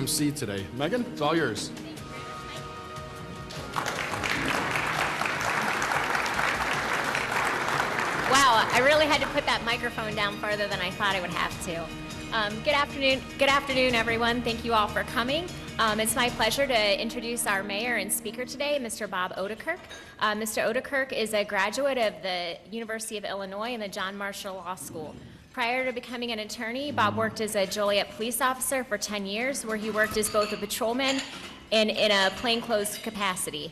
MC today. Megan, it's all yours. Wow, I really had to put that microphone down farther than I thought I would have to. Good afternoon, everyone. Thank you all for coming. It's my pleasure to introduce our mayor and speaker today, Mr. Bob Odenkirk. Mr. Odenkirk is a graduate of the University of Illinois and the John Marshall Law School. Prior to becoming an attorney, Bob worked as a Joliet police officer for 10 years, where he worked as both a patrolman and in a plainclothes capacity.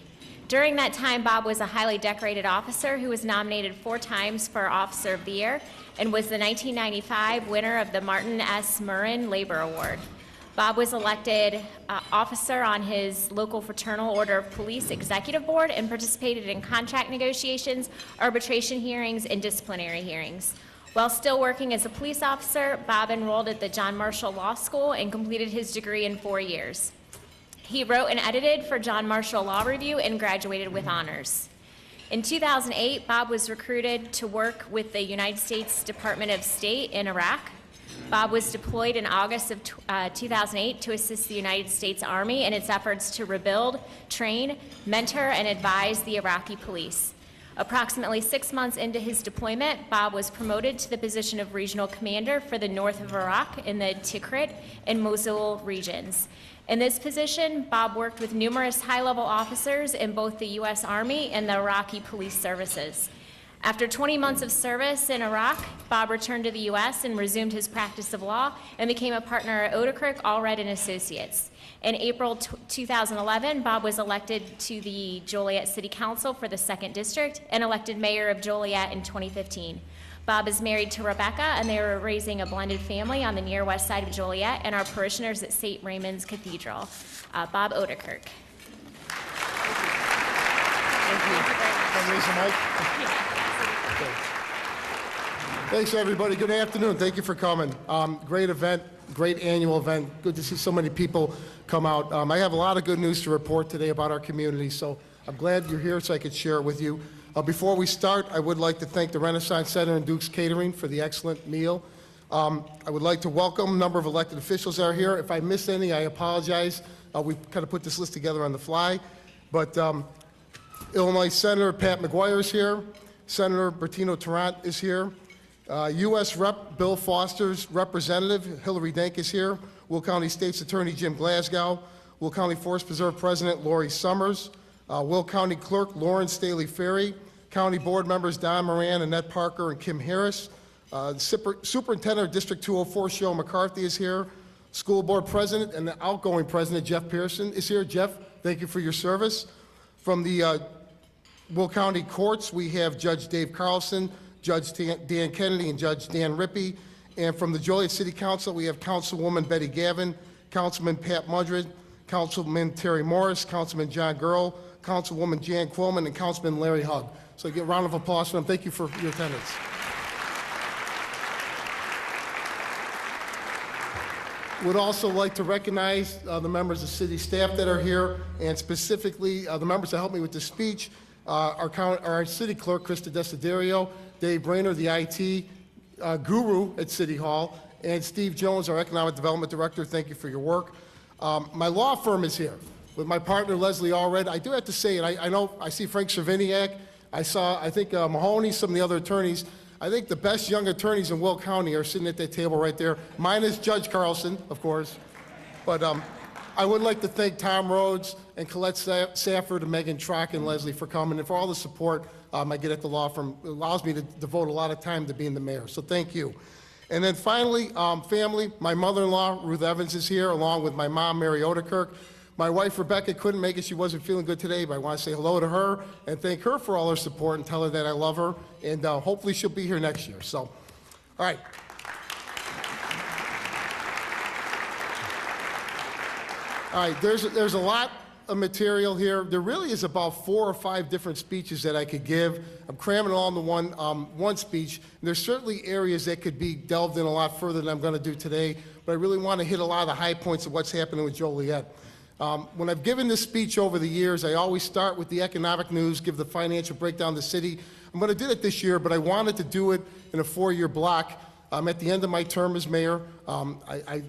During that time, Bob was a highly decorated officer who was nominated 4 times for Officer of the Year and was the 1995 winner of the Martin S. Murrin Labor Award. Bob was elected officer on his local Fraternal Order of Police Executive Board and participated in contract negotiations, arbitration hearings, and disciplinary hearings. While still working as a police officer, Bob enrolled at the John Marshall Law School and completed his degree in 4 years. He wrote and edited for John Marshall Law Review and graduated with honors. In 2008, Bob was recruited to work with the United States Department of State in Iraq. Bob was deployed in August of 2008 to assist the United States Army in its efforts to rebuild, train, mentor, and advise the Iraqi police. Approximately 6 months into his deployment, Bob was promoted to the position of regional commander for the north of Iraq in the Tikrit and Mosul regions. In this position, Bob worked with numerous high-level officers in both the U.S. Army and the Iraqi police services. After 20 months of service in Iraq, Bob returned to the U.S. and resumed his practice of law and became a partner at Odenkirk, Allred & Associates. In April 2011, Bob was elected to the Joliet City Council for the 2nd District and elected mayor of Joliet in 2015. Bob is married to Rebecca, and they are raising a blended family on the near west side of Joliet and are parishioners at St. Raymond's Cathedral. Bob Odenkirk. Thank you. Can I raise the mic? Okay. Thanks, everybody. Good afternoon. Thank you for coming. Great event, great annual event. Good to see so many people come out. I have a lot of good news to report today about our community, so I'm glad you're here so I could share it with you. Before we start, I would like to thank the Renaissance Center and Duke's Catering for the excellent meal. I would like to welcome a number of elected officials that are here. If I missed any, I apologize. We kind of put this list together on the fly. But Illinois Senator Pat McGuire is here. Senator Bertino Tarrant is here. U.S. Rep. Bill Foster's representative, Hillary Dank, is here. Will County State's Attorney Jim Glasgow. Will County Forest Preserve President Lori Summers. Will County Clerk Lauren Staley Ferry. County Board members Don Moran, Annette Parker, and Kim Harris. Superintendent of District 204, Cheryl McCarthy, is here. School Board President and the outgoing President, Jeff Pearson, is here. Jeff, thank you for your service. From the Will County Courts, we have Judge Dave Carlson, Judge Dan Kennedy, and Judge Dan Rippey. And from the Joliet City Council, we have Councilwoman Betty Gavin, Councilman Pat Mudrid, Councilman Terry Morris, Councilman John Gurl, Councilwoman Jan Quillman, and Councilman Larry Hugg. So give a round of applause for them. Thank you for your attendance. Would also like to recognize the members of city staff that are here, and specifically the members that helped me with the speech, our city clerk, Krista Desiderio, Dave Brainerd, the IT guru at City Hall, and Steve Jones, our economic development director. Thank you for your work. My law firm is here with my partner, Leslie Allred. I do have to say, and I know I see Frank Cerviniak, I think Mahoney, some of the other attorneys. I think the best young attorneys in Will County are sitting at that table right there. Mine is Judge Carlson, of course. But I would like to thank Tom Rhodes and Colette Safford and Megan Trock and Leslie for coming and for all the support I get at the law firm. It allows me to devote a lot of time to being the mayor, so thank you. And then finally, family, my mother-in-law, Ruth Evans, is here, along with my mom, Mary Odenkirk. My wife, Rebecca, couldn't make it. She wasn't feeling good today, but I want to say hello to her and thank her for all her support and tell her that I love her, and hopefully she'll be here next year. So, all right. All right, there's a lot of material here. There really is about 4 or 5 different speeches that I could give. I'm cramming it all into one speech. And there's certainly areas that could be delved in a lot further than I'm going to do today, but I really want to hit a lot of the high points of what's happening with Joliet. When I've given this speech over the years, I always start with the economic news, give the financial breakdown of the city. I'm going to do it this year, but I wanted to do it in a 4-year block I'm at the end of my term as mayor. I'm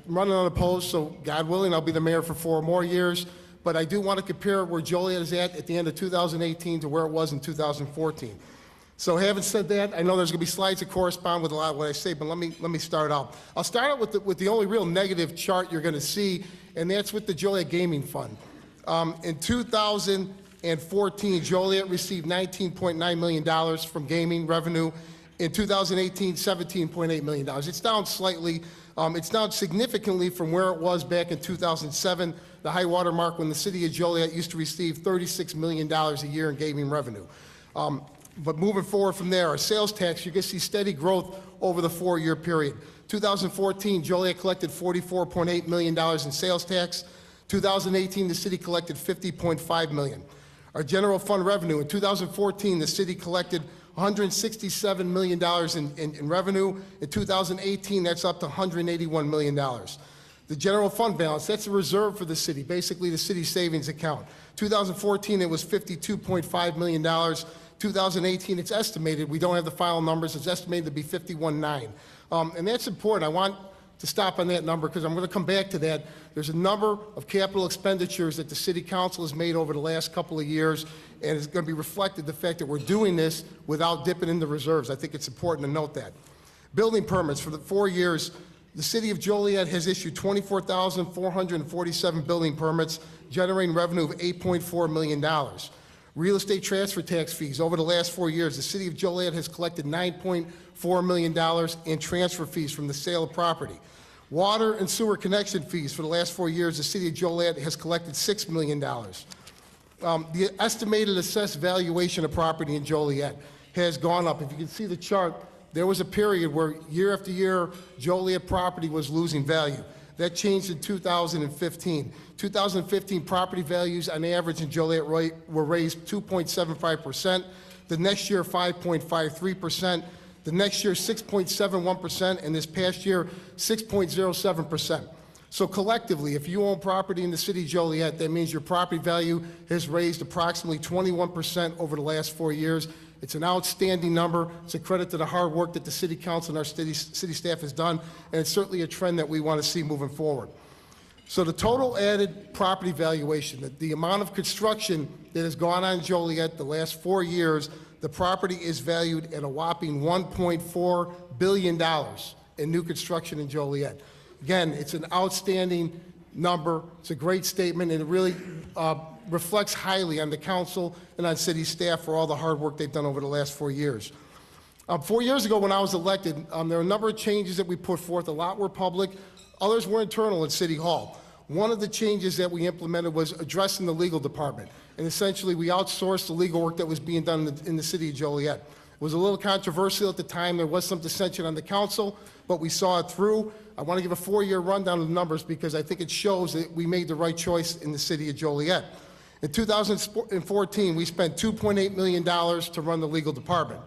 running unopposed, so God willing, I'll be the mayor for 4 more years. But I do want to compare where Joliet is at the end of 2018 to where it was in 2014. So having said that, I know there's going to be slides that correspond with a lot of what I say, but let me start out. I'll start out with the only real negative chart you're going to see, and that's with the Joliet Gaming Fund. In 2014, Joliet received $19.9 million from gaming revenue. In 2018, $17.8 million. It's down slightly. It's down significantly from where it was back in 2007, the high water mark when the city of Joliet used to receive $36 million a year in gaming revenue. But moving forward from there, our sales tax, you can see steady growth over the 4-year period. 2014, Joliet collected $44.8 million in sales tax. 2018, the city collected $50.5 million. Our general fund revenue, in 2014, the city collected $167 million in revenue. In 2018, that's up to $181 million. The general fund balance, that's a reserve for the city, basically the city savings account. 2014, it was $52.5 million. 2018, it's estimated, we don't have the final numbers, it's estimated to be $51.9. And that's important. I want to stop on that number because I'm going to come back to that. There's a number of capital expenditures that the city council has made over the last couple of years, and it's going to be reflected the fact that we're doing this without dipping into reserves. I think it's important to note that. Building permits for the 4 years, the city of Joliet has issued 24,447 building permits, generating revenue of $8.4 million. Real estate transfer tax fees, over the last 4 years, the city of Joliet has collected $9.4 million in transfer fees from the sale of property. Water and sewer connection fees for the last 4 years, the city of Joliet has collected $6 million. The estimated assessed valuation of property in Joliet has gone up. If you can see the chart, there was a period where year after year, Joliet property was losing value. That changed in 2015. 2015 property values on average in Joliet were raised 2.75%. The next year, 5.53%. The next year, 6.71%, and this past year, 6.07%. So collectively, if you own property in the city of Joliet, that means your property value has raised approximately 21% over the last 4 years. It's an outstanding number. It's a credit to the hard work that the city council and our city staff has done, and it's certainly a trend that we want to see moving forward. So the total added property valuation, the amount of construction that has gone on in Joliet the last 4 years, the property is valued at a whopping $1.4 billion in new construction in Joliet. Again, it's an outstanding number. It's a great statement, and it really reflects highly on the council and on city staff for all the hard work they've done over the last 4 years. 4 years ago when I was elected, there were a number of changes that we put forth. A lot were public, others were internal at City Hall. One of the changes that we implemented was addressing the legal department. And essentially, we outsourced the legal work that was being done in the city of Joliet. It was a little controversial at the time. There was some dissension on the council, but we saw it through. I want to give a 4-year rundown of the numbers because I think it shows that we made the right choice in the city of Joliet. In 2014, we spent $2.8 million to run the legal department.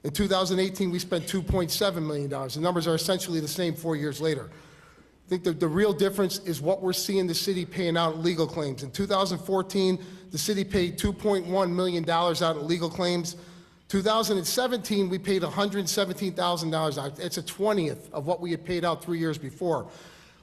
In 2018, we spent $2.7 million. The numbers are essentially the same 4 years later. I think that the real difference is what we're seeing the city paying out in legal claims. In 2014, the city paid $2.1 million out in legal claims. 2017, we paid $117,000 out. It's a 20th of what we had paid out 3 years before.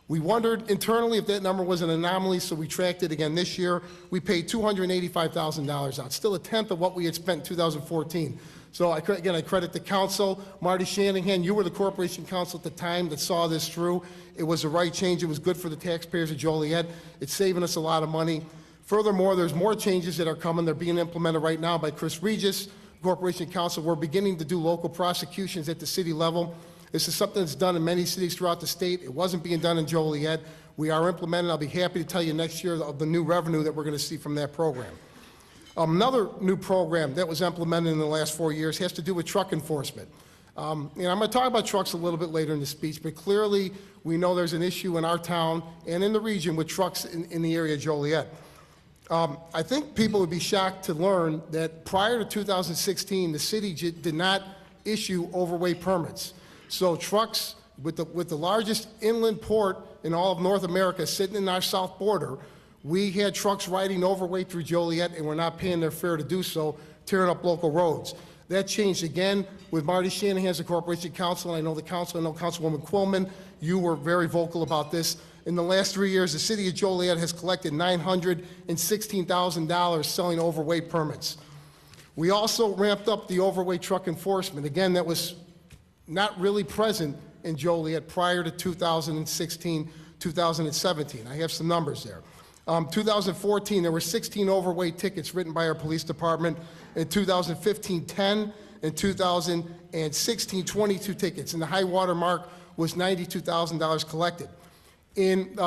We wondered internally if that number was an anomaly, so we tracked it again this year. We paid $285,000 out, still a tenth of what we had spent in 2014. So again, I credit the council. Marty Shanahan, you were the corporation counsel at the time that saw this through. It was the right change. It was good for the taxpayers of Joliet. It's saving us a lot of money. Furthermore, there's more changes that are coming. They're being implemented right now by Chris Regis, corporation counsel. We're beginning to do local prosecutions at the city level. This is something that's done in many cities throughout the state. It wasn't being done in Joliet. We are implementing. I'll be happy to tell you next year of the new revenue that we're going to see from that program. Another new program that was implemented in the last 4 years has to do with truck enforcement. I'm going to talk about trucks a little bit later in the speech, but clearly we know there's an issue in our town and in the region with trucks in the area of Joliet. I think people would be shocked to learn that prior to 2016, the city did not issue overweight permits. So trucks with the largest inland port in all of North America sitting in our south border, we had trucks riding overweight through Joliet and we're not paying their fare to do so, tearing up local roads. That changed again with Marty Shanahan as the Corporation Counsel, and I know the council, I know Councilwoman Quillman, you were very vocal about this. In the last 3 years, the City of Joliet has collected $916,000 selling overweight permits. We also ramped up the overweight truck enforcement. Again, that was not really present in Joliet prior to 2016, 2017. I have some numbers there. 2014, there were 16 overweight tickets written by our police department. In 2015, 10. In 2016, 22 tickets. And the high water mark was $92,000 collected. In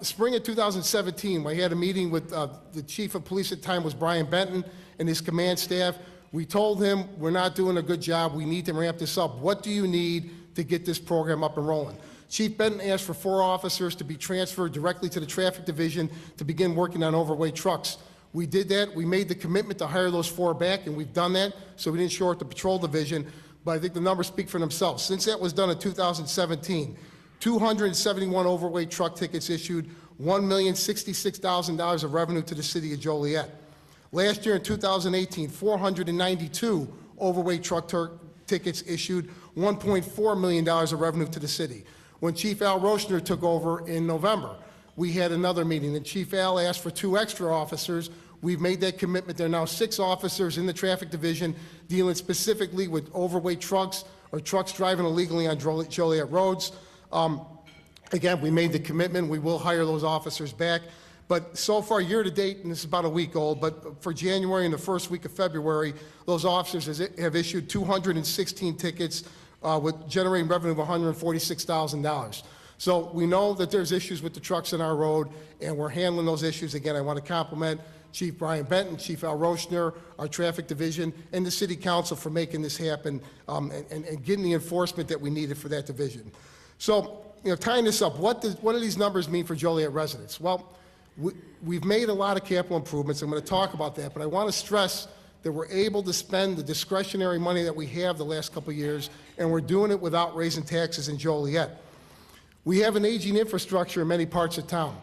spring of 2017, we had a meeting with the chief of police at the time was Brian Benton and his command staff. We told him, we're not doing a good job. We need to ramp this up. What do you need to get this program up and rolling? Chief Benton asked for 4 officers to be transferred directly to the traffic division to begin working on overweight trucks. We did that. We made the commitment to hire those 4 back, and we've done that, so we didn't short the patrol division, but I think the numbers speak for themselves. Since that was done in 2017, 271 overweight truck tickets issued, $1,066,000 of revenue to the City of Joliet. Last year in 2018, 492 overweight truck tickets issued, $1.4 million of revenue to the city. When Chief Al Rochner took over in November, we had another meeting, and Chief Al asked for 2 extra officers. We've made that commitment. There are now 6 officers in the traffic division dealing specifically with overweight trucks or trucks driving illegally on Joliet roads. Again, we made the commitment. We will hire those officers back. But so far, year to date, and this is about a week old, but for January and the first week of February, those officers have issued 216 tickets with generating revenue of $146,000. So we know that there's issues with the trucks on our road, and we're handling those issues. Again, I want to compliment Chief Brian Benton, Chief Al Rochner, our traffic division, and the City Council for making this happen and getting the enforcement that we needed for that division. So, tying this up, what do these numbers mean for Joliet residents? Well, we've made a lot of capital improvements. I'm going to talk about that, but I want to stress that we're able to spend the discretionary money that we have the last couple of years, and we're doing it without raising taxes in Joliet. We have an aging infrastructure in many parts of town.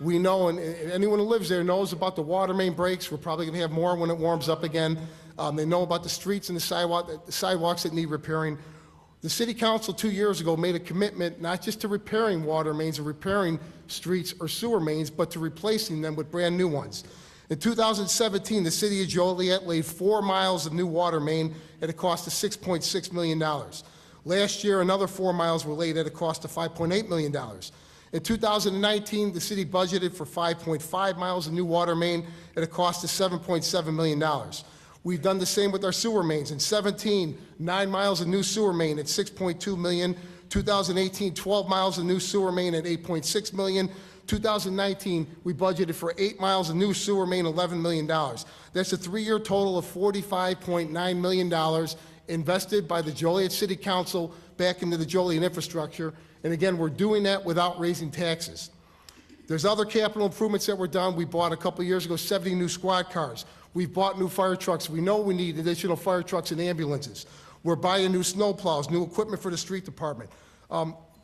We know, and anyone who lives there knows about the water main breaks. We're probably going to have more when it warms up again. They know about the streets and the sidewalks that need repairing. The City Council 2 years ago made a commitment not just to repairing water mains or repairing streets or sewer mains, but to replacing them with brand new ones. In 2017, the City of Joliet laid 4 miles of new water main at a cost of $6.6 million. Last year, another 4 miles were laid at a cost of $5.8 million. In 2019, the city budgeted for 5.5 miles of new water main at a cost of $7.7 million. We've done the same with our sewer mains. In 17, 9 miles of new sewer main at $6.2 million. 2018, 12 miles of new sewer main at $8.6 million. 2019, we budgeted for 8 miles of new sewer main, $11 million. That's a 3-year total of $45.9 million invested by the Joliet City Council back into the Joliet infrastructure. And again, we're doing that without raising taxes. There's other capital improvements that were done. We bought a couple years ago 70 new squad cars. We've bought new fire trucks. We know we need additional fire trucks and ambulances. We're buying new snow plows, new equipment for the street department.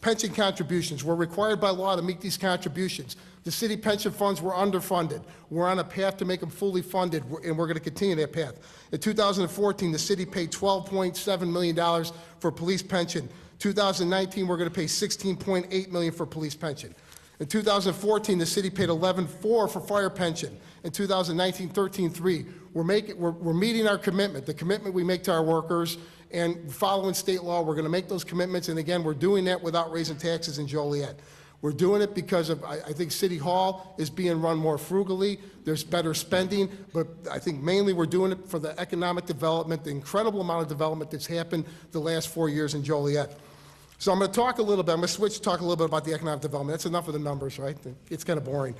Pension contributions. We're required by law to meet these contributions. The city pension funds were underfunded. We're on a path to make them fully funded, and we're going to continue that path. In 2014, the city paid $12.7 million for police pension. 2019, we're going to pay $16.8 million for police pension. In 2014, the city paid $11.4 for fire pension. In 2019, $13.3. We're meeting our commitment, the commitment we make to our workers, and following state law, we're going to make those commitments. And again, we're doing that without raising taxes in Joliet. We're doing it because of, I think City Hall is being run more frugally. There's better spending, but I think mainly we're doing it for the economic development, the incredible amount of development that's happened the last 4 years in Joliet. So I'm going to talk a little bit, I'm going to switch to talk a little bit about the economic development. That's enough of the numbers, right? It's kind of boring.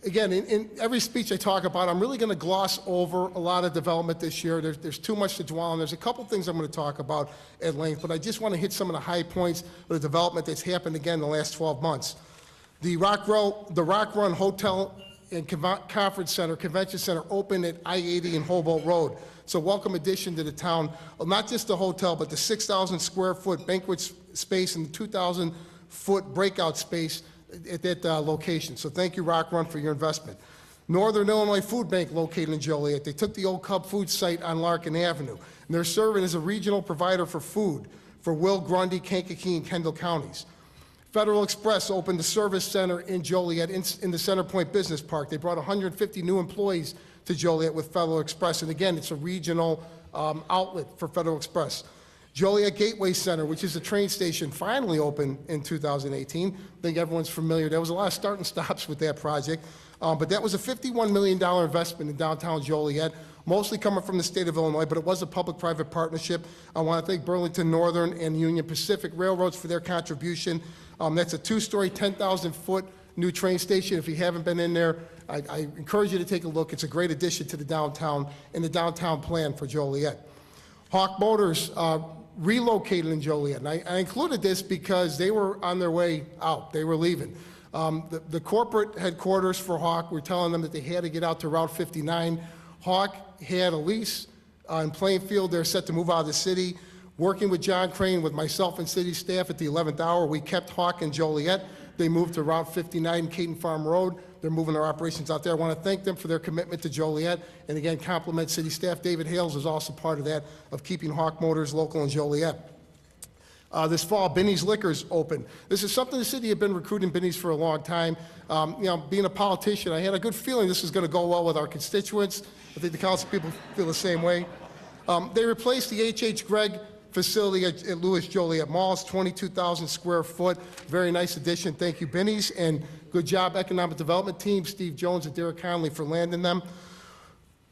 Again, in every speech I talk about, I'm really going to gloss over a lot of development this year. There's too much to dwell on. There's a couple things I'm going to talk about at length, but I just want to hit some of the high points of the development that's happened again in the last 12 months. The Rock Run Hotel and Conference Center, Convention Center opened at I-80 and Hobolt Road. It's a welcome addition to the town, not just the hotel, but the 6,000 square foot banquet space and the 2,000 foot breakout space at that location. So thank you, Rock Run, for your investment. Northern Illinois Food Bank located in Joliet. They took the old Cub Food site on Larkin Avenue, and they're serving as a regional provider for food for Will, Grundy, Kankakee, and Kendall counties. Federal Express opened the service center in Joliet in the Center Point Business Park. They brought 150 new employees to Joliet with Federal Express, and again, it's a regional outlet for Federal Express. Joliet Gateway Center, which is a train station, finally opened in 2018. I think everyone's familiar. There was a lot of start and stops with that project, but that was a $51 million investment in downtown Joliet, mostly coming from the state of Illinois, but it was a public-private partnership. I want to thank Burlington Northern and Union Pacific Railroads for their contribution. That's a two-story, 10,000-foot new train station. If you haven't been in there, I encourage you to take a look. It's a great addition to the downtown and the downtown plan for Joliet. Hawk Motors relocated in Joliet, and I included this because they were on their way out. They were leaving. The corporate headquarters for Hawk were telling them that they had to get out to Route 59. Hawk had a lease in Plainfield. They're set to move out of the city. Working with John Crane, with myself and city staff at the 11th hour, we kept Hawk in Joliet. They moved to Route 59 Caton Farm Road. They're moving their operations out there. I want to thank them for their commitment to Joliet, and again, compliment city staff. David Hales is also part of that, of keeping Hawk Motors local in Joliet. This fall, Binny's Liquors opened. This is something the city had been recruiting Binny's for a long time. Being a politician, I had a good feeling this was going to go well with our constituents. I think the council people feel the same way. They replaced the H.H. Gregg facility at Louis Joliet Mall. It's 22,000 square foot. Very nice addition. Thank you, Binny's, and good job, economic development team, Steve Jones and Derek Conley, for landing them.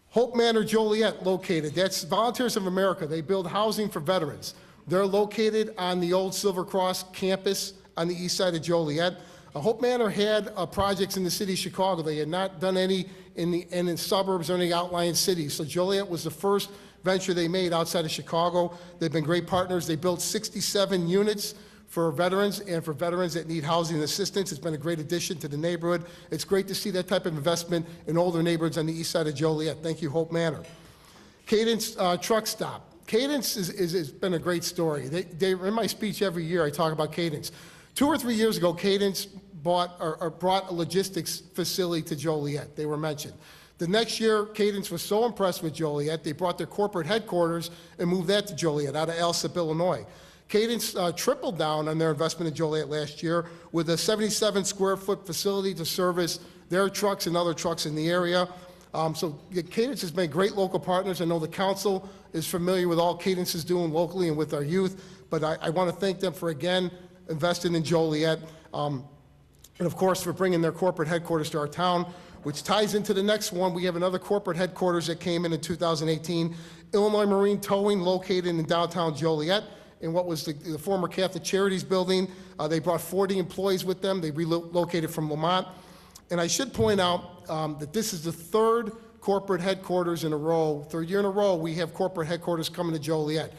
Hope Manor Joliet located. That's Volunteers of America. They build housing for veterans. They're located on the old Silver Cross campus on the east side of Joliet. Hope Manor had projects in the city of Chicago. They had not done any in suburbs or any outlying cities. So Joliet was the first venture they made outside of Chicago. They've been great partners. They built 67 units for veterans and for veterans that need housing assistance. It's been a great addition to the neighborhood. It's great to see that type of investment in older neighborhoods on the east side of Joliet. Thank you, Hope Manor. Cadence Truck Stop. Cadence has been a great story. In my speech every year, I talk about Cadence. 2 or 3 years ago, Cadence brought a logistics facility to Joliet. They were mentioned. The next year, Cadence was so impressed with Joliet, they brought their corporate headquarters and moved that to Joliet out of Alsip, Illinois. Cadence tripled down on their investment in Joliet last year with a 77 square foot facility to service their trucks and other trucks in the area. So Cadence has been great local partners. I know the council is familiar with all Cadence is doing locally and with our youth, but I want to thank them for, again, investing in Joliet, and of course for bringing their corporate headquarters to our town, which ties into the next one. We have another corporate headquarters that came in 2018, Illinois Marine Towing, located in downtown Joliet, in what was the former Catholic Charities building. They brought 40 employees with them. They relocated from Lamont. And I should point out that this is the third corporate headquarters in a row, third year in a row, we have corporate headquarters coming to Joliet. It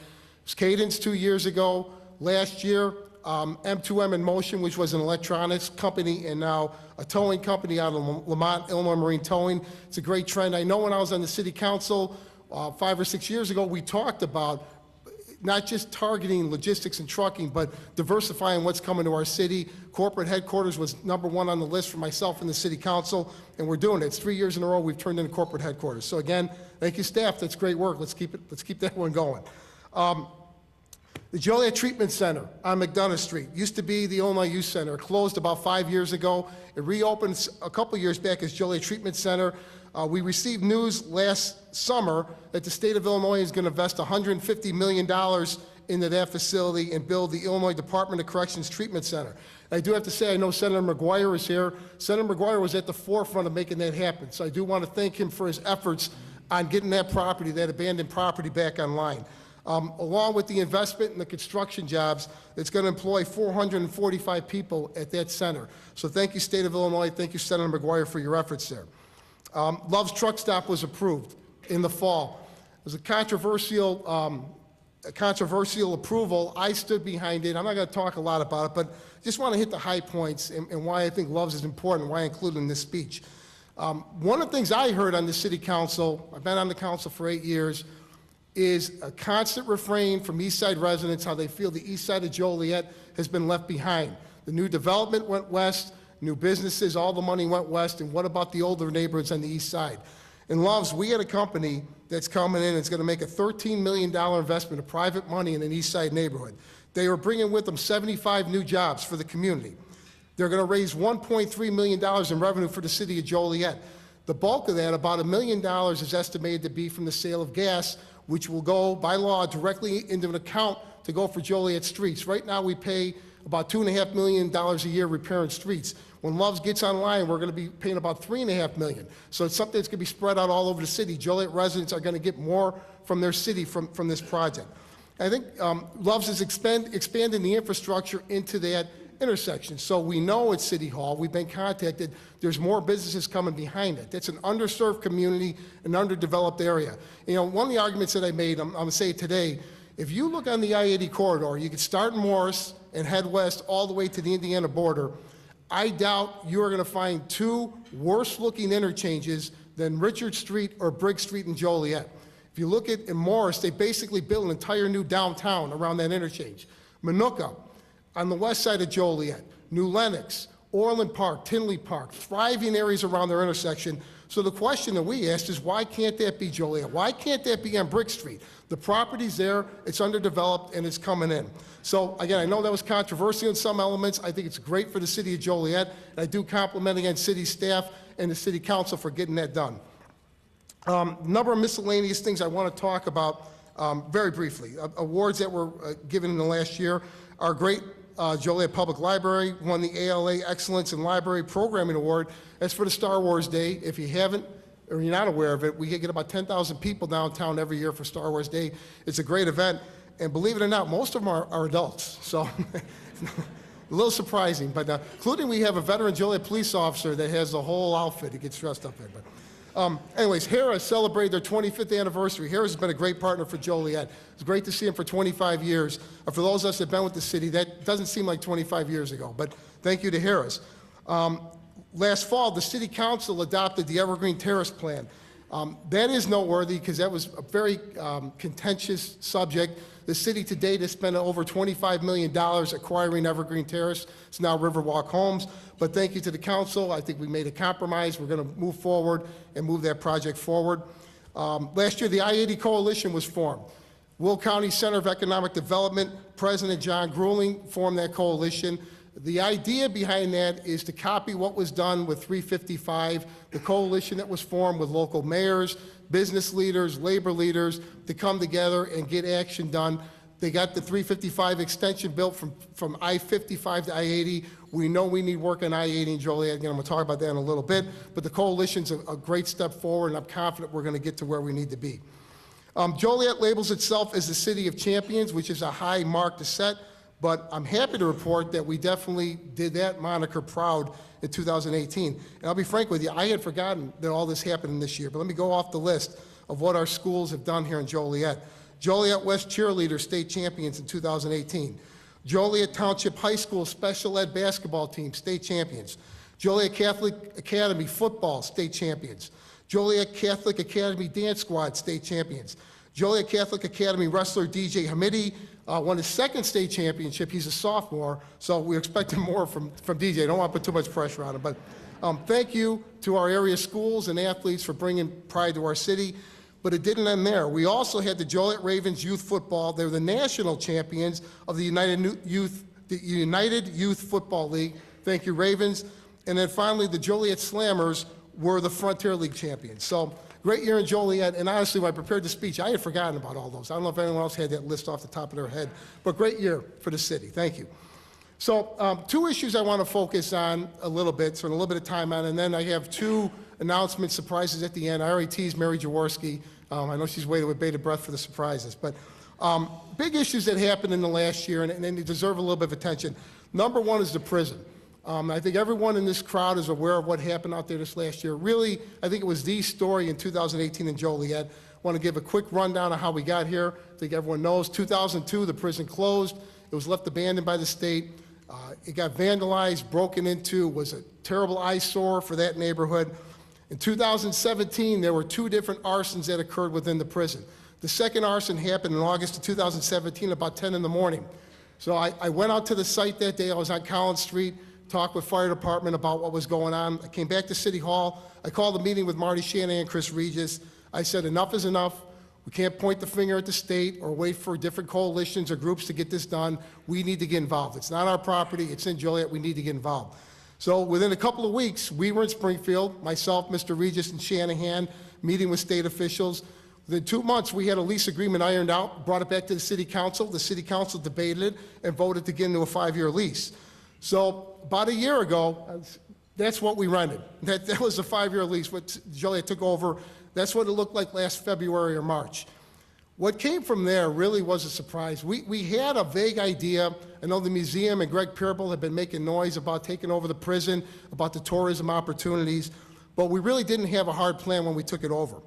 was Cadence 2 years ago. Last year, M2M in Motion, which was an electronics company and now a towing company out of Lamont, Illinois Marine Towing. It's a great trend. I know when I was on the city council 5 or 6 years ago, we talked about not just targeting logistics and trucking, but diversifying what's coming to our city. Corporate headquarters was #1 on the list for myself and the city council, and we're doing it. It's 3 years in a row we've turned into corporate headquarters. So again, thank you, staff. That's great work. Let's keep that one going. The Joliet Treatment Center on McDonough Street used to be the Illinois Youth Center. It closed about 5 years ago. It reopened a couple years back as Joliet Treatment Center. We received news last summer that the state of Illinois is going to invest $150 million into that facility and build the Illinois Department of Corrections Treatment Center. I do have to say, I know Senator McGuire is here. Senator McGuire was at the forefront of making that happen. So I do want to thank him for his efforts on getting that property, that abandoned property, back online. Along with the investment and the construction jobs, it's going to employ 445 people at that center. So thank you, State of Illinois. Thank you, Senator McGuire, for your efforts there. Love's Truck Stop was approved in the fall. It was a controversial approval. I stood behind it. I'm not going to talk a lot about it, but just want to hit the high points and why I think Love's is important, why I included in this speech. One of the things I heard on the city council, I've been on the council for 8 years, is a constant refrain from East Side residents how they feel the east side of Joliet has been left behind. The new development went west. new businesses, all the money went west, and what about the older neighborhoods on the east side? In Loves, we had a company that's coming in, it's going to make a $13 million investment of private money in an east side neighborhood. They are bringing with them 75 new jobs for the community. They're going to raise $1.3 million in revenue for the city of Joliet. The bulk of that, about $1 million, is estimated to be from the sale of gas, which will go, by law, directly into an account to go for Joliet streets. Right now, we pay about $2.5 million a year repairing streets. When Loves gets online, we're going to be paying about $3.5 million. So it's something that's going to be spread out all over the city. Joliet residents are going to get more from their city from this project. I think Loves is expanding the infrastructure into that intersection. So we know at City Hall, we've been contacted, there's more businesses coming behind it. That's an underserved community, an underdeveloped area. You know, one of the arguments that I made, I'm going to say it today, if you look on the I-80 corridor, you could start in Morris and head west all the way to the Indiana border. I doubt you are going to find two worse-looking interchanges than Richard Street or Briggs Street in Joliet. If you look at in Morris, they basically built an entire new downtown around that interchange. Minooka, on the west side of Joliet, New Lenox, Orland Park, Tinley Park, thriving areas around their intersection. So the question that we asked is, why can't that be Joliet? Why can't that be on Brick Street? The property's there, it's underdeveloped, and it's coming in. So again, I know that was controversial in some elements. I think it's great for the city of Joliet. And I do compliment again city staff and the city council for getting that done. Number of miscellaneous things I want to talk about very briefly. Awards that were given in the last year are great. Joliet Public Library won the ALA Excellence in Library Programming Award. That's for the Star Wars Day. If you haven't, or you're not aware of it, we get about 10,000 people downtown every year for Star Wars Day. It's a great event, and believe it or not, most of them are adults, so a little surprising, but including we have a veteran Joliet police officer that has the whole outfit he gets dressed up in. But anyways, Harris celebrated their 25th anniversary. Harris has been a great partner for Joliet. It's great to see him for 25 years. For those of us that have been with the city, that doesn't seem like 25 years ago, but thank you to Harris. Last fall, the City Council adopted the Evergreen Terrace Plan. That is noteworthy because that was a very contentious subject. The city to date has spent over $25 million acquiring Evergreen Terrace. It's now Riverwalk Homes. But thank you to the council. I think we made a compromise. We're going to move forward and move that project forward. Last year, the I-80 Coalition was formed. Will County Center of Economic Development, President John Grueling formed that coalition. The idea behind that is to copy what was done with 355, the coalition that was formed with local mayors, business leaders, labor leaders to come together and get action done. They got the 355 extension built from I-55 to I-80. We know we need work on I-80 in Joliet. Again, I'm going to talk about that in a little bit. But the coalition's a great step forward, and I'm confident we're going to get to where we need to be. Joliet labels itself as the City of Champions, which is a high mark to set. But I'm happy to report that we definitely did that moniker proud in 2018. And I'll be frank with you, I had forgotten that all this happened in this year. But let me go off the list of what our schools have done here in Joliet. Joliet West Cheerleaders State Champions in 2018. Joliet Township High School Special Ed Basketball Team State Champions. Joliet Catholic Academy Football State Champions. Joliet Catholic Academy Dance Squad State Champions. Joliet Catholic Academy wrestler DJ Hamidi won his second state championship. He's a sophomore, so we're expecting more from DJ. I don't want to put too much pressure on him, but thank you to our area schools and athletes for bringing pride to our city. But it didn't end there. We also had the Joliet Ravens Youth Football. They're the national champions of the United Youth Football League. Thank you, Ravens. And then finally, the Joliet Slammers were the Frontier League champions. So great year in Joliet, and honestly, when I prepared the speech, I had forgotten about all those. I don't know if anyone else had that list off the top of their head, but great year for the city. Thank you. So two issues I want to focus on a little bit, spend a little bit of time on, and then I have two announcement surprises at the end. I already teased Mary Jaworski. I know she's waiting with bated breath for the surprises, but big issues that happened in the last year, and they deserve a little bit of attention. Number one is the prison. I think everyone in this crowd is aware of what happened out there this last year. Really, I think it was the story in 2018 in Joliet. I want to give a quick rundown of how we got here. I think everyone knows 2002, the prison closed. It was left abandoned by the state. It got vandalized, broken into, was a terrible eyesore for that neighborhood. In 2017, there were two different arsons that occurred within the prison. The second arson happened in August of 2017, about 10 in the morning. So I went out to the site that day. I was on Collins Street. talked with fire department about what was going on. I came back to City Hall. I called a meeting with Marty Shanahan and Chris Regis. I said, enough is enough. We can't point the finger at the state or wait for different coalitions or groups to get this done. We need to get involved. It's not our property. It's in Joliet. We need to get involved. So within a couple of weeks, we were in Springfield, myself, Mr. Regis, and Shanahan, meeting with state officials. Within 2 months, we had a lease agreement ironed out, brought it back to the city council. The city council debated it and voted to get into a 5-year lease. So about a year ago, that's what we rented. That was a 5-year lease. What Joliet took over, that's what it looked like last February or March. What came from there really was a surprise. We had a vague idea. I know the museum and Greg Pearble have been making noise about taking over the prison, about the tourism opportunities, but we really didn't have a hard plan when we took it over.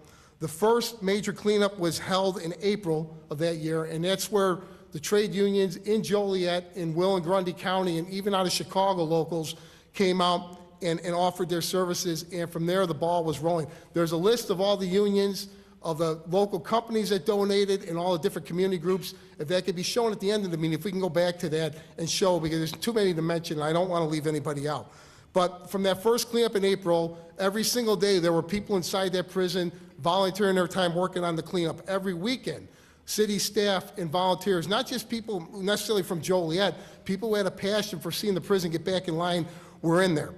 The first major cleanup was held in April of that year, and that's where the trade unions in Joliet, in Will and Grundy County, and even out of Chicago locals came out and offered their services, and from there the ball was rolling. There's a list of all the unions, of the local companies that donated, and all the different community groups. If that could be shown at the end of the meeting, if we can go back to that and show, because there's too many to mention, and I don't want to leave anybody out. But from that first cleanup in April, every single day there were people inside that prison volunteering their time working on the cleanup. Every weekend, city staff and volunteers, not just people necessarily from Joliet, people who had a passion for seeing the prison get back in line, were in there.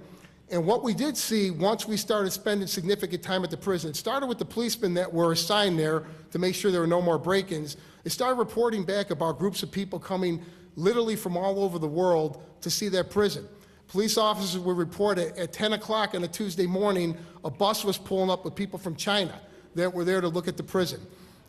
And what we did see once we started spending significant time at the prison, it started with the policemen that were assigned there to make sure there were no more break-ins. It started reporting back about groups of people coming literally from all over the world to see that prison. Police officers would report at 10 o'clock on a Tuesday morning, a bus was pulling up with people from China that were there to look at the prison.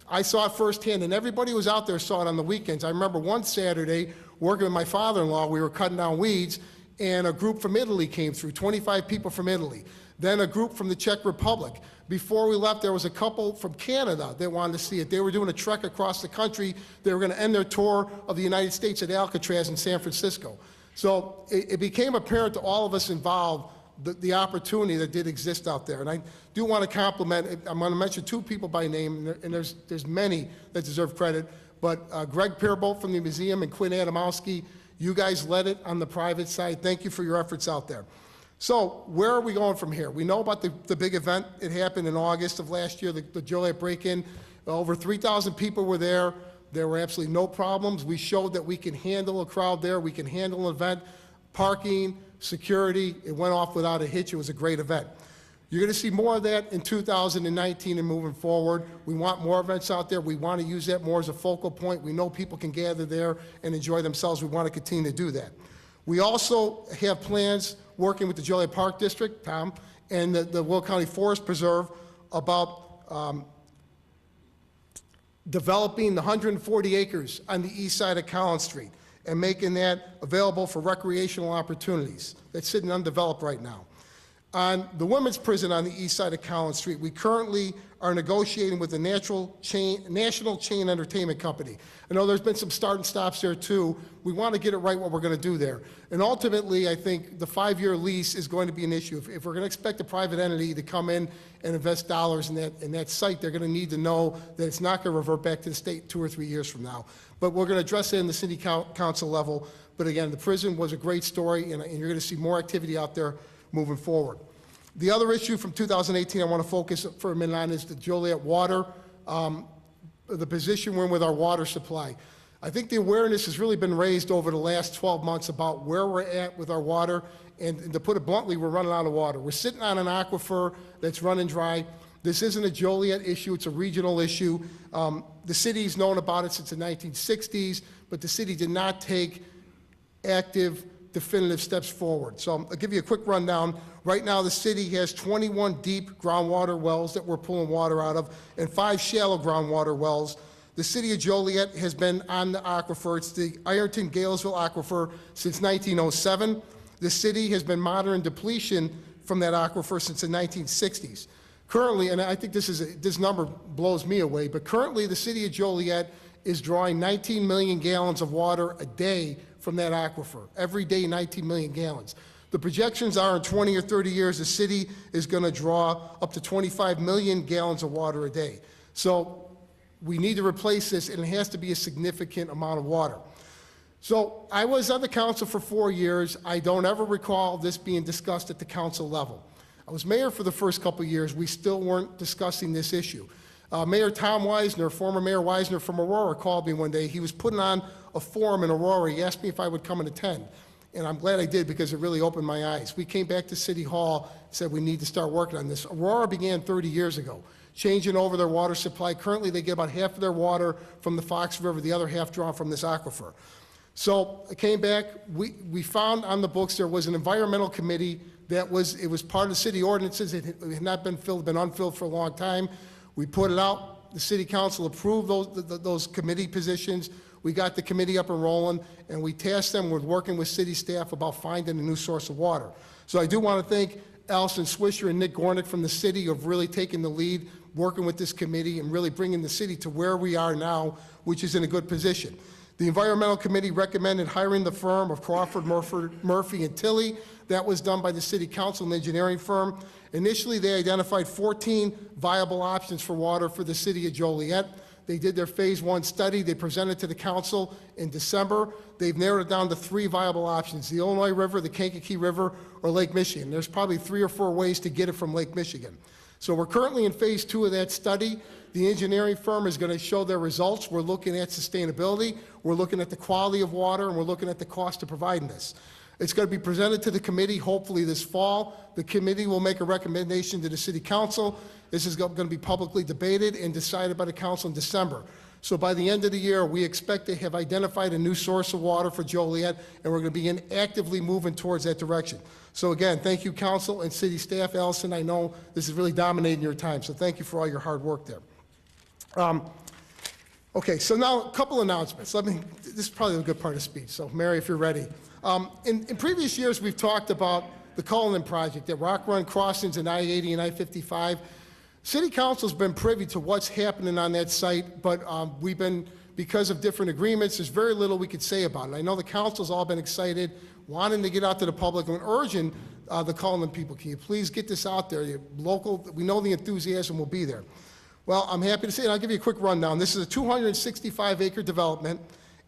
I saw it firsthand, and everybody who was out there saw it on the weekends. I remember one Saturday, working with my father-in-law, we were cutting down weeds, and a group from Italy came through, 25 people from Italy. Then a group from the Czech Republic. Before we left, there was a couple from Canada that wanted to see it. They were doing a trek across the country. They were going to end their tour of the United States at Alcatraz in San Francisco. So it became apparent to all of us involved the opportunity that did exist out there. And I do want to compliment, I'm going to mention 2 people by name, and there's many that deserve credit, but Greg Pearbolt from the museum and Quinn Adamowski, you guys led it on the private side. Thank you for your efforts out there. So where are we going from here? We know about the big event. It happened in August of last year, the Joliet break-in. Over 3,000 people were there. There were absolutely no problems. We showed that we can handle a crowd there. We can handle an event, parking, security. It went off without a hitch. It was a great event. You're going to see more of that in 2019 and moving forward. We want more events out there. We want to use that more as a focal point. We know people can gather there and enjoy themselves. We want to continue to do that. We also have plans working with the Joliet Park District, Tom, and the Will County Forest Preserve about developing the 140 acres on the east side of Collins Street and making that available for recreational opportunities. That's sitting undeveloped right now. On the women's prison on the east side of Collins Street, we currently are negotiating with a national chain entertainment company. I know there's been some start and stops there too. We want to get it right what we're going to do there. And ultimately, I think the 5-year lease is going to be an issue. If we're going to expect a private entity to come in and invest dollars in that site, they're going to need to know that it's not going to revert back to the state 2 or 3 years from now. But we're going to address it in the city council level. But again, the prison was a great story, and you're going to see more activity out there moving forward. The other issue from 2018 I want to focus for a minute on is the Joliet water, the position we're in with our water supply. I think the awareness has really been raised over the last 12 months about where we're at with our water, and to put it bluntly, we're running out of water. We're sitting on an aquifer that's running dry. This isn't a Joliet issue, it's a regional issue. The city's known about it since the 1960s, but the city did not take active, definitive steps forward. So I'll give you a quick rundown. Right now, the city has 21 deep groundwater wells that we're pulling water out of, and 5 shallow groundwater wells. The city of Joliet has been on the aquifer. It's the Ironton-Galesville aquifer since 1907. The city has been monitoring depletion from that aquifer since the 1960s. Currently, and I think this number blows me away, but currently the city of Joliet is drawing 19 million gallons of water a day from that aquifer. Every day, 19 million gallons. The projections are in 20 or 30 years, the city is going to draw up to 25 million gallons of water a day. So we need to replace this, and it has to be a significant amount of water. So I was on the council for 4 years. I don't ever recall this being discussed at the council level. I was mayor for the first couple of years. We still weren't discussing this issue. Mayor Tom Weisner, former Mayor Weisner from Aurora, called me one day. He was putting on a forum in Aurora. He asked me if I would come and attend. And I'm glad I did because it really opened my eyes. We came back to City Hall and said we need to start working on this. Aurora began 30 years ago, changing over their water supply. Currently, they get about half of their water from the Fox River, the other half drawn from this aquifer. So I came back. We found on the books there was an environmental committee it was part of the city ordinances. It had not been filled, been unfilled for a long time. We put it out. The city council approved those committee positions. We got the committee up and rolling, and we tasked them with working with city staff about finding a new source of water. So I do want to thank Allison Swisher and Nick Gornick from the city who have really taken the lead, working with this committee and really bringing the city to where we are now, which is in a good position. The environmental committee recommended hiring the firm of Crawford, Murphy, and Tilley. That was done by the city council and engineering firm. Initially, they identified 14 viable options for water for the city of Joliet. They did their phase 1 study. They presented to the council in December. They've narrowed it down to 3 viable options: the Illinois River, the Kankakee River, or Lake Michigan. There's probably 3 or 4 ways to get it from Lake Michigan. So we're currently in phase 2 of that study. The engineering firm is going to show their results. We're looking at sustainability, we're looking at the quality of water, and we're looking at the cost of providing this. It's going to be presented to the committee hopefully this fall. The committee will make a recommendation to the city council. This is going to be publicly debated and decided by the council in December. So by the end of the year, we expect to have identified a new source of water for Joliet, and we're going to begin actively moving towards that direction. So again, thank you, council and city staff. Allison, I know this is really dominating your time, so thank you for all your hard work there. Okay, so now a couple announcements. This is probably a good part of the speech, so Mary, if you're ready. In previous years, we've talked about the Cullinan project at Rock Run Crossings and I-80 and I-55. City Council's been privy to what's happening on that site, but we've been, because of different agreements, there's very little we could say about it. I know the council's all been excited, wanting to get out to the public and urging the Cullinan people, can you please get this out there? You're local, we know the enthusiasm will be there. Well, I'm happy to say, and I'll give you a quick rundown. This is a 265-acre development.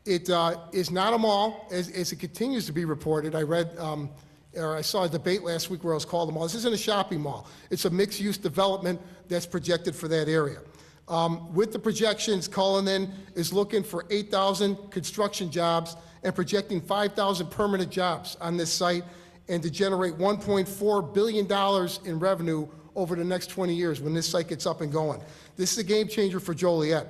It is not a mall, as it continues to be reported. I read, or I saw a debate last week where it was called a mall. This isn't a shopping mall. It's a mixed-use development that's projected for that area. With the projections, Cullinan is looking for 8,000 construction jobs and projecting 5,000 permanent jobs on this site, and to generate $1.4 billion in revenue over the next 20 years when this site gets up and going. This is a game changer for Joliet.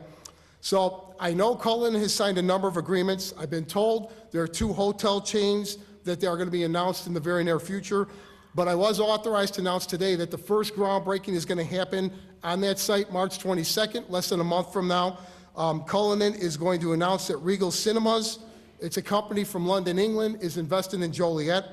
So I know Cullinan has signed a number of agreements. I've been told there are 2 hotel chains that they are going to be announced in the very near future. But I was authorized to announce today that the first groundbreaking is going to happen on that site March 22nd, less than a month from now. Cullinan is going to announce that Regal Cinemas, it's a company from London, England, is investing in Joliet.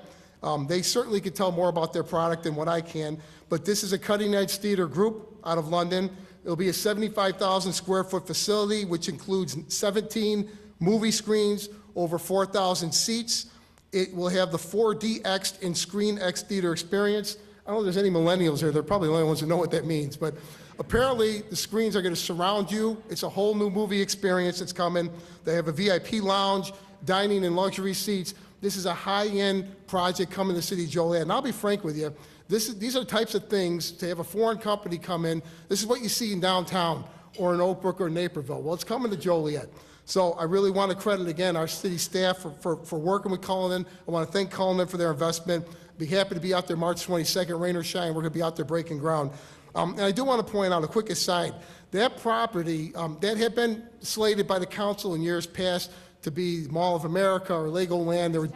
They certainly could tell more about their product than what I can, but this is a cutting-edge theater group out of London. It'll be a 75,000 square foot facility, which includes 17 movie screens, over 4,000 seats. It will have the 4DX and ScreenX theater experience. I don't know if there's any millennials here. They're probably the only ones who know what that means, but apparently the screens are going to surround you. It's a whole new movie experience that's coming. They have a VIP lounge, dining and luxury seats. This is a high-end project coming to the city of Joliet. And I'll be frank with you, these are the types of things, to have a foreign company come in, this is what you see in downtown or in Oak Brook or Naperville. Well, it's coming to Joliet. So I really want to credit again our city staff for working with Cullinan. I want to thank Cullinan for their investment. Be happy to be out there March 22nd, rain or shine. We're going to be out there breaking ground. And I do want to point out a quick aside. That property, that had been slated by the council in years past to be Mall of America or Legoland or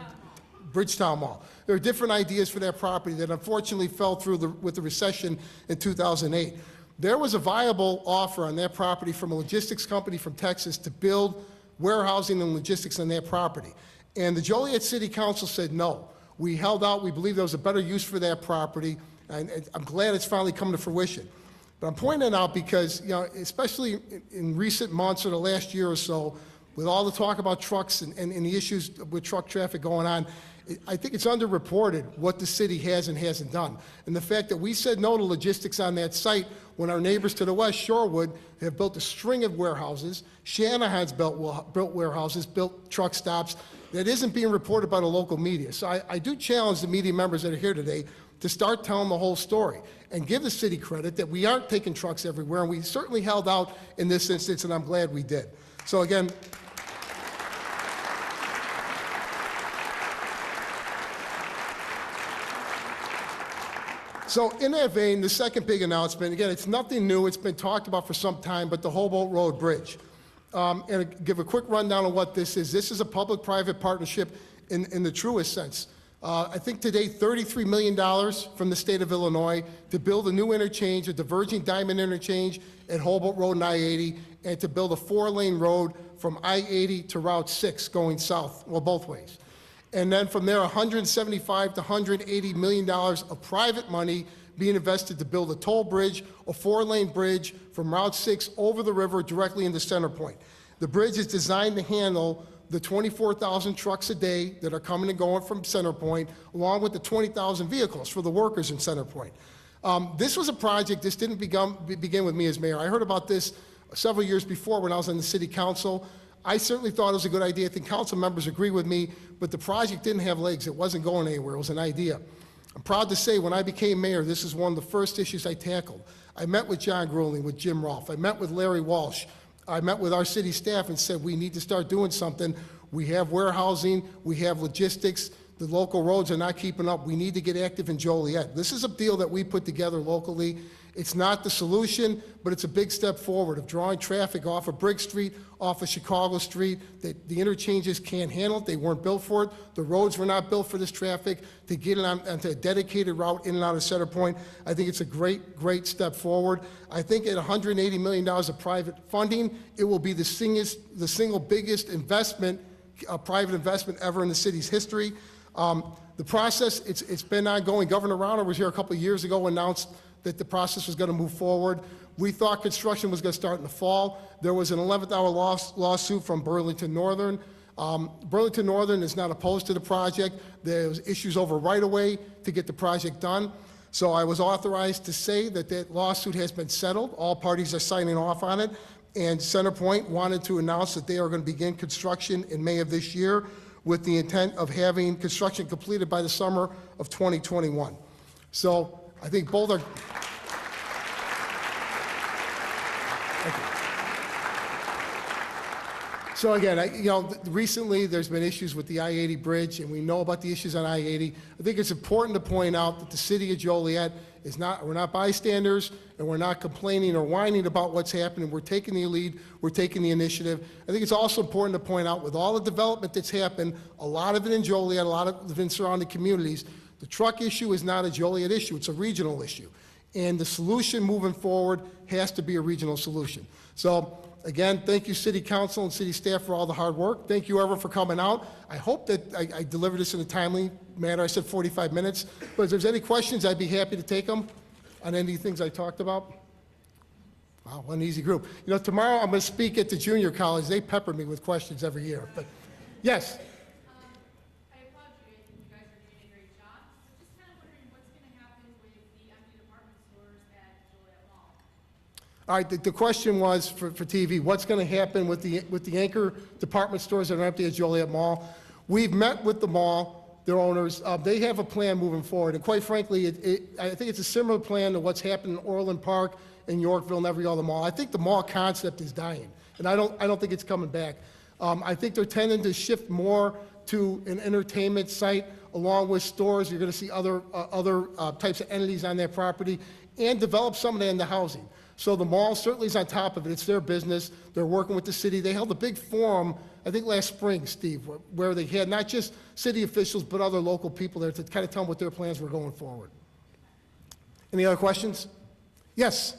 Bridgetown Mall. There are different ideas for that property that unfortunately fell through with the recession in 2008. There was a viable offer on that property from a logistics company from Texas to build warehousing and logistics on that property. And the Joliet City Council said no. We held out. We believed there was a better use for that property. And I'm glad it's finally come to fruition. But I'm pointing it out because, you know, especially in recent months or the last year or so, with all the talk about trucks and the issues with truck traffic going on, I think it's underreported what the city has and hasn't done. And the fact that we said no to logistics on that site when our neighbors to the west, Shorewood, have built a string of warehouses, Shanahan's built warehouses, built truck stops, that isn't being reported by the local media. So I do challenge the media members that are here today to start telling the whole story and give the city credit that we aren't taking trucks everywhere, and we certainly held out in this instance, and I'm glad we did. So again, so in that vein, the second big announcement, again, it's nothing new, it's been talked about for some time, but the Hobolt Road Bridge. And I'll give a quick rundown of what this is. This is a public-private partnership in the truest sense. I think today $33 million from the state of Illinois to build a new interchange, a diverging diamond interchange at Hobolt Road and I-80, and to build a 4-lane road from I-80 to Route 6 going south, well, both ways. And then from there, $175 to $180 million of private money being invested to build a toll bridge, a 4-lane bridge from Route 6 over the river directly into Center Point. The bridge is designed to handle the 24,000 trucks a day that are coming and going from Center Point, along with the 20,000 vehicles for the workers in Center Point. This was a project, this didn't begin with me as mayor. I heard about this several years before when I was on the city council. I certainly thought it was a good idea. I think council members agree with me, but the project didn't have legs. It wasn't going anywhere. It was an idea. I'm proud to say when I became mayor, this is one of the first issues I tackled. I met with John Grueling, with Jim Rolfe. I met with Larry Walsh. I met with our city staff and said, we need to start doing something. We have warehousing, we have logistics, the local roads are not keeping up. We need to get active in Joliet. This is a deal that we put together locally. It's not the solution, but it's a big step forward of drawing traffic off of Briggs Street, off of Chicago Street, that the interchanges can't handle it. They weren't built for it. The roads were not built for this traffic. To get it onto a dedicated route in and out of Center Point, I think it's a great, great step forward. I think at $180 million of private funding, it will be the single biggest investment, private investment ever in the city's history. The process, it's been ongoing. Governor Rauner was here a couple of years ago, announced that the process was going to move forward. We thought construction was going to start in the fall. There was an 11th hour lawsuit from Burlington Northern. Burlington Northern is not opposed to the project. There was issues over right-of-way to get the project done. So I was authorized to say that that lawsuit has been settled. All parties are signing off on it. And CenterPoint wanted to announce that they are going to begin construction in May of this year with the intent of having construction completed by the summer of 2021. So I think both are. So again, recently there's been issues with the I-80 bridge, and we know about the issues on I-80. I think it's important to point out that the city of Joliet we're not bystanders, and we're not complaining or whining about what's happening. We're taking the lead, we're taking the initiative. I think it's also important to point out with all the development that's happened, a lot of it in Joliet, a lot of it in surrounding communities, the truck issue is not a Joliet issue, it's a regional issue. And the solution moving forward has to be a regional solution. So again, thank you City Council and City staff for all the hard work. Thank you everyone for coming out. I hope that I delivered this in a timely manner. I said 45 minutes, but if there's any questions, I'd be happy to take them on any things I talked about. Wow, what an easy group. Tomorrow I'm going to speak at the junior college. They pepper me with questions every year, but yes. All right, the question was for TV, what's going to happen with the anchor department stores that are empty at Joliet Mall? We've met with the mall, their owners. They have a plan moving forward, and quite frankly, I think it's a similar plan to what's happened in Orland Park, in Yorkville, and every other mall. I think the mall concept is dying, and I don't think it's coming back. I think they're tending to shift more to an entertainment site along with stores. You're going to see other types of entities on their property, and develop some of that into housing. So the mall certainly is on top of it. It's their business. They're working with the city. They held a big forum, I think last spring, Steve, where they had not just city officials, but other local people there to kind of tell them what their plans were going forward. Any other questions? Yes?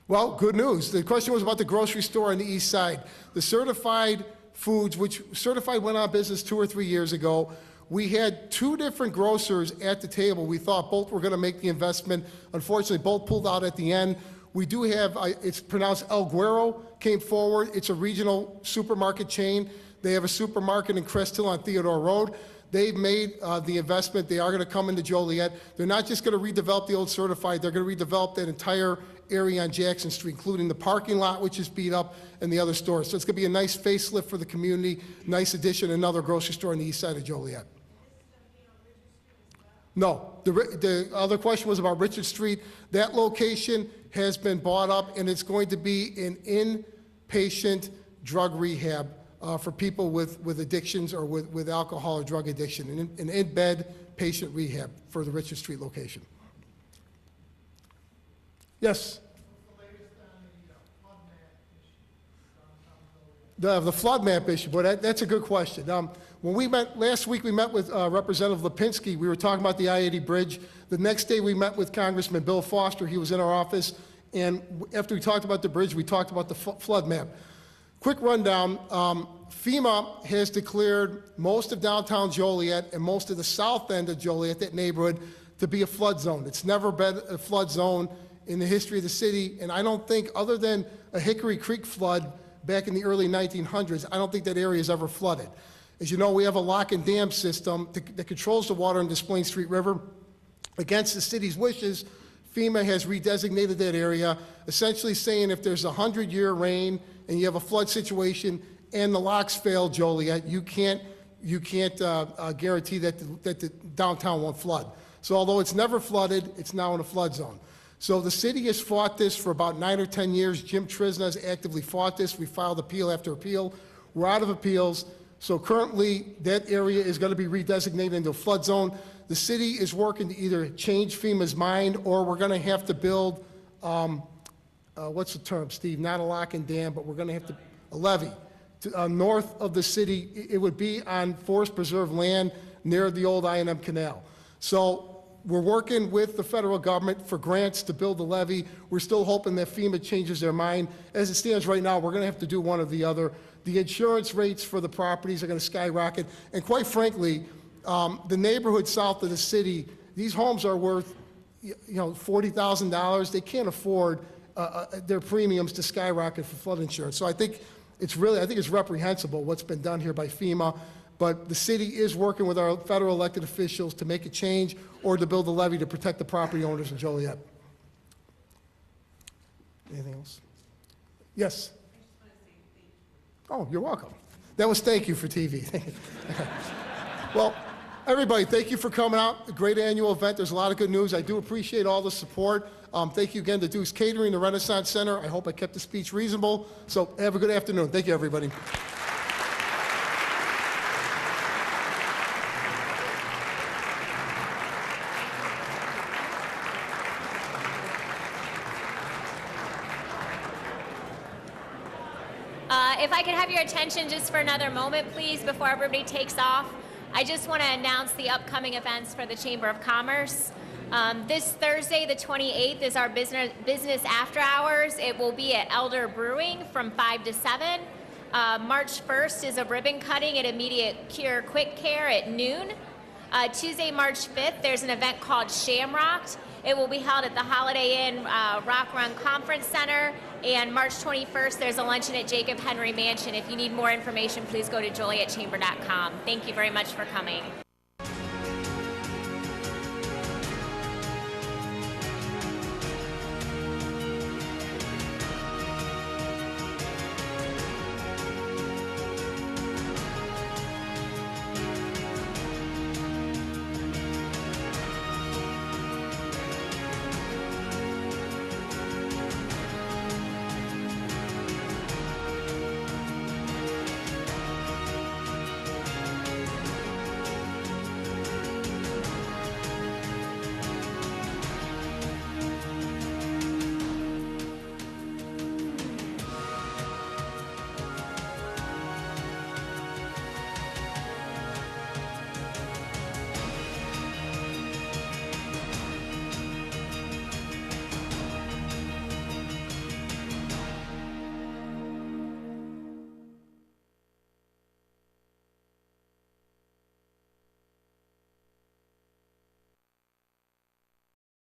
Well, good news. The question was about the grocery store on the east side. The certified foods, which certified went out of business 2 or 3 years ago. We had 2 different grocers at the table. We thought both were going to make the investment. Unfortunately, both pulled out at the end. We do have, it's pronounced El Guero, came forward. It's a regional supermarket chain. They have a supermarket in Crest Hill on Theodore Road. They've made the investment. They are going to come into Joliet. They're not just going to redevelop the old Certified. They're going to redevelop that entire area on Jackson Street, including the parking lot, which is beat up, and the other stores. So it's going to be a nice facelift for the community, nice addition, another grocery store on the east side of Joliet. No, the other question was about Richard Street. That location has been bought up, and it's going to be an inpatient drug rehab for people with addictions or with alcohol or drug addiction, an in-bed patient rehab for the Richard Street location. Yes? The flood map issue, but that's a good question. When we met last week, we met with Representative Lipinski. We were talking about the I-80 bridge. The next day, we met with Congressman Bill Foster. He was in our office, and after we talked about the bridge, we talked about the flood map. Quick rundown, FEMA has declared most of downtown Joliet and most of the south end of Joliet, that neighborhood, to be a flood zone. It's never been a flood zone in the history of the city, and I don't think, other than a Hickory Creek flood back in the early 1900s, I don't think that area is ever flooded. As you know, we have a lock and dam system that controls the water in the Plain Street River. Against the city's wishes, FEMA has redesignated that area, essentially saying if there's a 100-year rain and you have a flood situation and the locks fail, Joliet, you can't guarantee that the downtown won't flood. So although it's never flooded, it's now in a flood zone. So the city has fought this for about 9 or 10 years. Jim Trisna has actively fought this. We filed appeal after appeal. We're out of appeals. So currently, that area is going to be redesignated into a flood zone. The city is working to either change FEMA's mind, or we're going to have to build, what's the term, Steve? Not a lock and dam, but we're going to have to, a levee. North of the city, it would be on forest preserve land near the old I&M Canal. So we're working with the federal government for grants to build the levee. We're still hoping that FEMA changes their mind. As it stands right now, we're going to have to do one or the other. The insurance rates for the properties are going to skyrocket. And quite frankly, the neighborhood south of the city, these homes are worth, $40,000. They can't afford their premiums to skyrocket for flood insurance. So I think it's reprehensible what's been done here by FEMA. But the city is working with our federal elected officials to make a change or to build a levee to protect the property owners in Joliet. Anything else? Yes? Oh, you're welcome. That was thank you for TV. Well, everybody, thank you for coming out. A great annual event. There's a lot of good news. I do appreciate all the support. Thank you again to Deuce Catering, the Renaissance Center. I hope I kept the speech reasonable. So have a good afternoon. Thank you, everybody. If I could have your attention just for another moment, please, before everybody takes off. I just want to announce the upcoming events for the Chamber of Commerce. This Thursday, the 28th, is our business after hours. It will be at Elder Brewing from 5 to 7. March 1st is a ribbon cutting at Immediate Cure Quick Care at noon. Tuesday, March 5th, there's an event called Shamrocked. It will be held at the Holiday Inn Rock Run Conference Center. And March 21st, there's a luncheon at Jacob Henry Mansion. If you need more information, please go to jolietchamber.com. Thank you very much for coming.